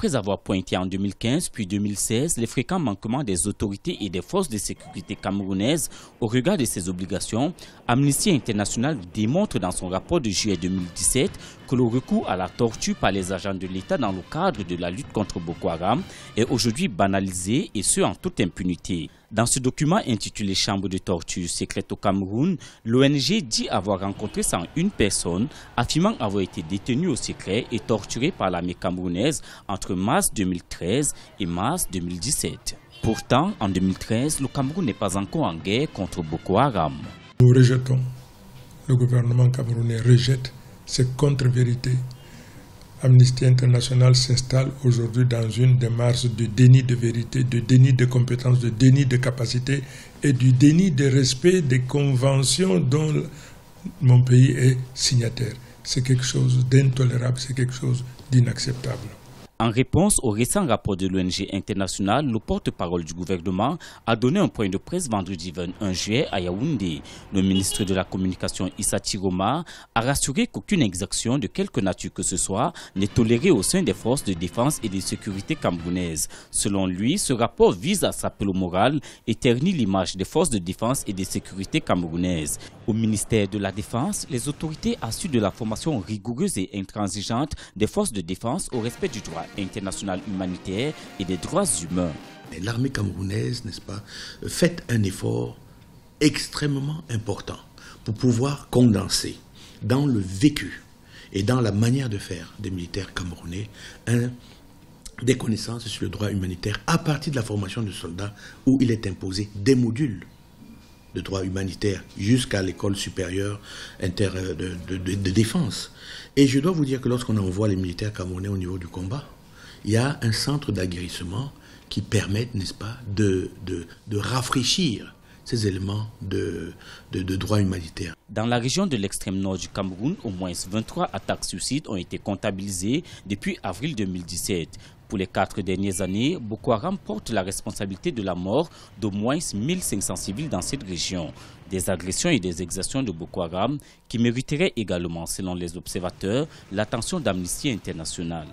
Après avoir pointé en 2015 puis 2016 les fréquents manquements des autorités et des forces de sécurité camerounaises au regard de ses obligations, Amnesty International démontre dans son rapport de juillet 2017 que le recours à la torture par les agents de l'État dans le cadre de la lutte contre Boko Haram est aujourd'hui banalisé et ce en toute impunité. Dans ce document intitulé « Chambre de torture secrète au Cameroun », l'ONG dit avoir rencontré 101 personnes affirmant avoir été détenues au secret et torturées par l'armée camerounaise entre mars 2013 et mars 2017. Pourtant, en 2013, le Cameroun n'est pas encore en guerre contre Boko Haram. Nous rejetons, le gouvernement camerounais rejette ces contre-vérités. Amnesty International s'installe aujourd'hui dans une démarche de déni de vérité, de déni de compétences, de déni de capacité et du déni de respect des conventions dont mon pays est signataire. C'est quelque chose d'intolérable, c'est quelque chose d'inacceptable. En réponse au récent rapport de l'ONG internationale, le porte-parole du gouvernement a donné un point de presse vendredi 21 juillet à Yaoundé. Le ministre de la Communication Issa Tiroma a rassuré qu'aucune exaction de quelque nature que ce soit n'est tolérée au sein des forces de défense et de sécurité camerounaises. Selon lui, ce rapport vise à s'appeler au moral et ternir l'image des forces de défense et de sécurité camerounaises. Au ministère de la Défense, les autorités assurent de la formation rigoureuse et intransigeante des forces de défense au respect du droit international humanitaire et des droits humains. L'armée camerounaise, n'est-ce pas, fait un effort extrêmement important pour pouvoir condenser dans le vécu et dans la manière de faire des militaires camerounais des connaissances sur le droit humanitaire à partir de la formation de soldats où il est imposé des modules de droit humanitaire jusqu'à l'école supérieure de défense. Et je dois vous dire que lorsqu'on envoie les militaires camerounais au niveau du combat, il y a un centre d'aguerrissement qui permet, n'est-ce pas, de rafraîchir ces éléments de droit humanitaire. Dans la région de l'extrême nord du Cameroun, au moins 23 attaques suicides ont été comptabilisées depuis avril 2017. Pour les 4 dernières années, Boko Haram porte la responsabilité de la mort d'au moins 1500 civils dans cette région. Des agressions et des exactions de Boko Haram qui mériteraient également, selon les observateurs, l'attention d'Amnesty International.